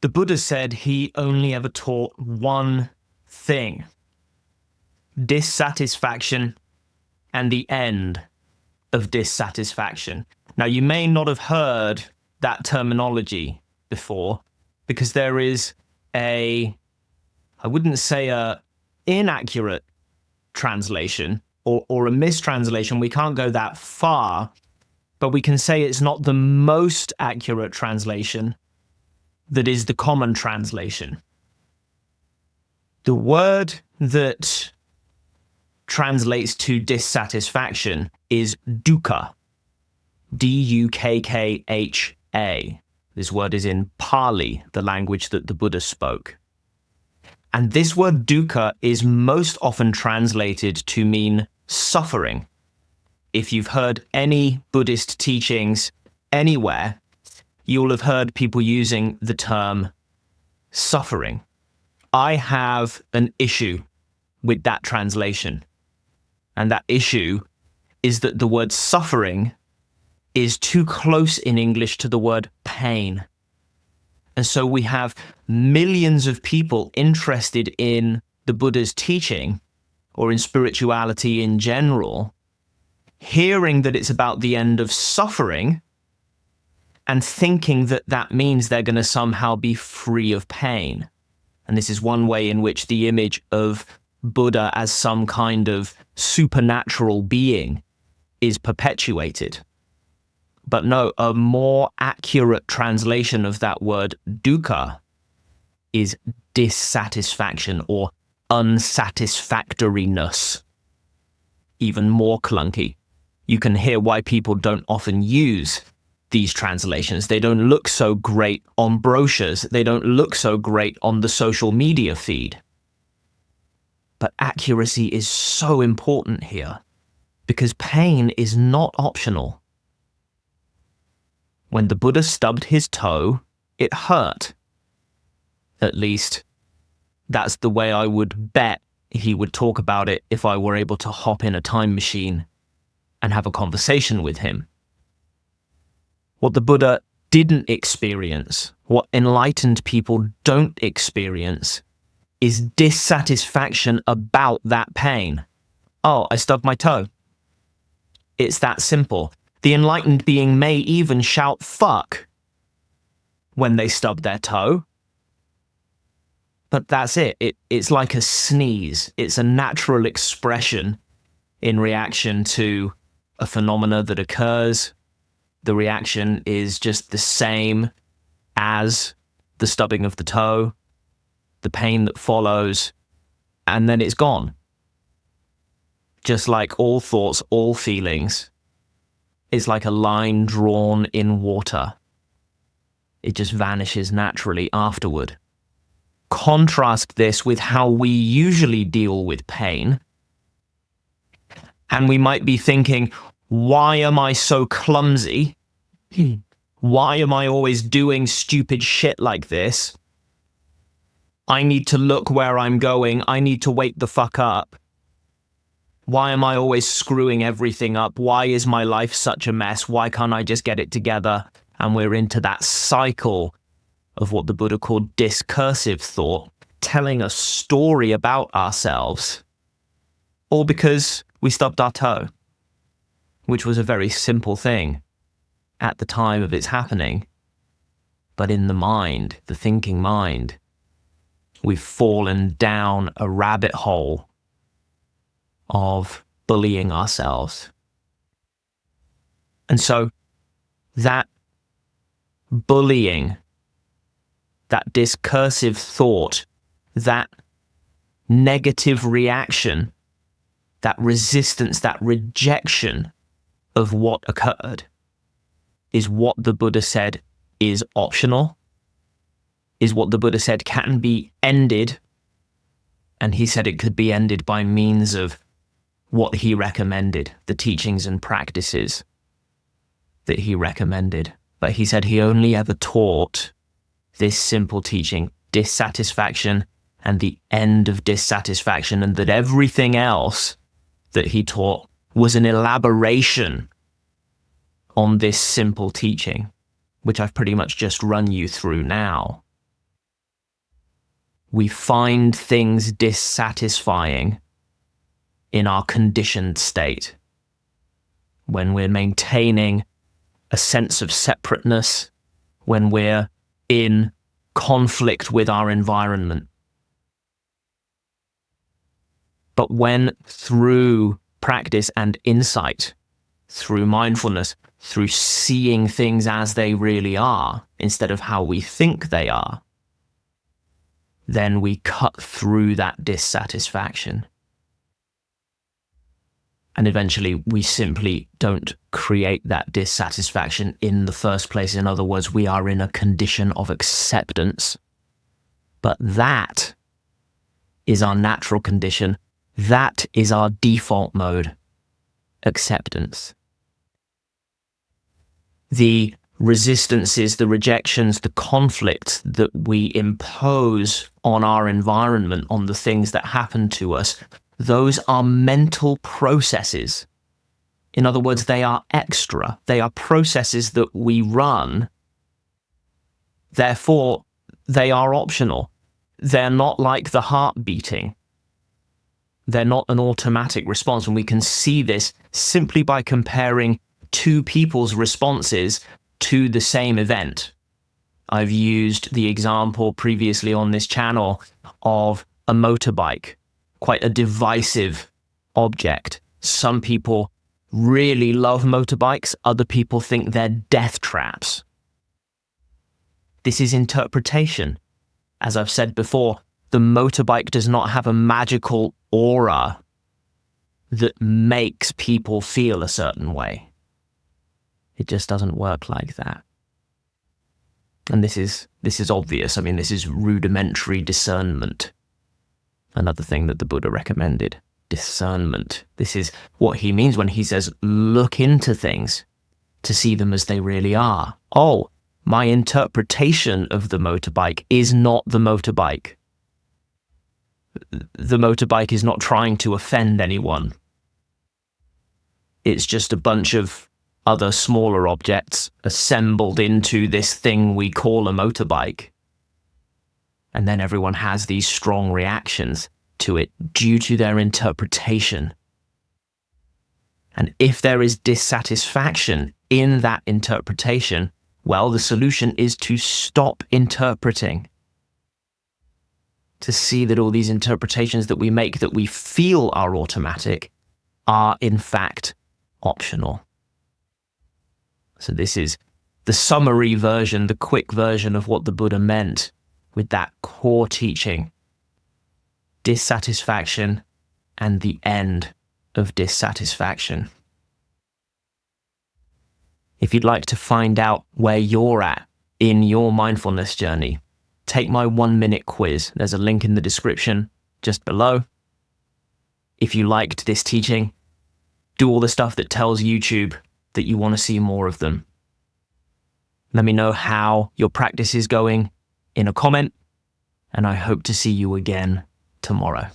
The Buddha said he only ever taught one thing: dissatisfaction and the end of dissatisfaction. Now, you may not have heard that terminology before, because there is I wouldn't say a inaccurate translation or a mistranslation. We can't go that far, but we can say it's not the most accurate translation that is the common translation. The word that translates to dissatisfaction is dukkha, D-U-K-K-H-A. This word is in Pali, the language that the Buddha spoke. And this word dukkha is most often translated to mean suffering. If you've heard any Buddhist teachings anywhere, you'll have heard people using the term suffering. I have an issue with that translation. And that issue is that the word suffering is too close in English to the word pain. And so we have millions of people interested in the Buddha's teaching, or in spirituality in general, hearing that it's about the end of suffering and thinking that that means they're going to somehow be free of pain. And this is one way in which the image of Buddha as some kind of supernatural being is perpetuated. But no, a more accurate translation of that word dukkha is dissatisfaction or unsatisfactoriness. Even more clunky. You can hear why people don't often use these translations. They don't look so great on brochures. They don't look so great on the social media feed. But accuracy is so important here, because pain is not optional. When the Buddha stubbed his toe, it hurt. At least, that's the way I would bet he would talk about it if I were able to hop in a time machine and have a conversation with him. What the Buddha didn't experience, what enlightened people don't experience, is dissatisfaction about that pain. Oh, I stubbed my toe. It's that simple. The enlightened being may even shout fuck when they stub their toe. But that's it. It's like a sneeze. It's a natural expression in reaction to a phenomena that occurs. The reaction is just the same as the stubbing of the toe, the pain that follows, and then it's gone. Just like all thoughts, all feelings, it's like a line drawn in water. It just vanishes naturally afterward. Contrast this with how we usually deal with pain, and we might be thinking, why am I so clumsy? Why am I always doing stupid shit like this? I need to look where I'm going. I need to wake the fuck up. Why am I always screwing everything up? Why is my life such a mess? Why can't I just get it together? And we're into that cycle of what the Buddha called discursive thought, telling a story about ourselves, all because we stubbed our toe, which was a very simple thing at the time of its happening. But in the mind, the thinking mind, we've fallen down a rabbit hole of bullying ourselves. And so that bullying, that discursive thought, that negative reaction, that resistance, that rejection of what occurred is what the Buddha said is optional, is what the Buddha said can be ended, and he said it could be ended by means of what he recommended, the teachings and practices that he recommended. But he said he only ever taught this simple teaching, dissatisfaction and the end of dissatisfaction, and that everything else that he taught was an elaboration on this simple teaching, which I've pretty much just run you through now. we find things dissatisfying in our conditioned state, when we're maintaining a sense of separateness, when we're in conflict with our environment. But when through practice and insight, through mindfulness, through seeing things as they really are instead of how we think they are, then we cut through that dissatisfaction. And eventually we simply don't create that dissatisfaction in the first place. In other words, we are in a condition of acceptance. But that is our natural condition. That is our default mode, acceptance. The resistances, the rejections, the conflict that we impose on our environment, on the things that happen to us, those are mental processes. In other words, they are extra. They are processes that we run. Therefore, they are optional. They're not like the heart beating. They're not an automatic response, and we can see this simply by comparing two people's responses to the same event. I've used the example previously on this channel of a motorbike, quite a divisive object. Some people really love motorbikes, other people think they're death traps. This is interpretation. As I've said before, the motorbike does not have a magical aura that makes people feel a certain way. It just doesn't work like that. And this is obvious. I mean, this is rudimentary discernment. Another thing that the Buddha recommended, discernment. This is what he means when he says, look into things to see them as they really are. Oh, my interpretation of the motorbike is not the motorbike. The motorbike is not trying to offend anyone. It's just a bunch of other smaller objects assembled into this thing we call a motorbike. And then everyone has these strong reactions to it due to their interpretation. And if there is dissatisfaction in that interpretation, well, the solution is to stop interpreting. To see that all these interpretations that we make, that we feel are automatic, are in fact optional. So this is the summary version, the quick version of what the Buddha meant with that core teaching. Dissatisfaction and the end of dissatisfaction. If you'd like to find out where you're at in your mindfulness journey, take my 1-minute quiz. There's a link in the description just below. If you liked this teaching, do all the stuff that tells YouTube that you want to see more of them. Let me know how your practice is going in a comment, and I hope to see you again tomorrow.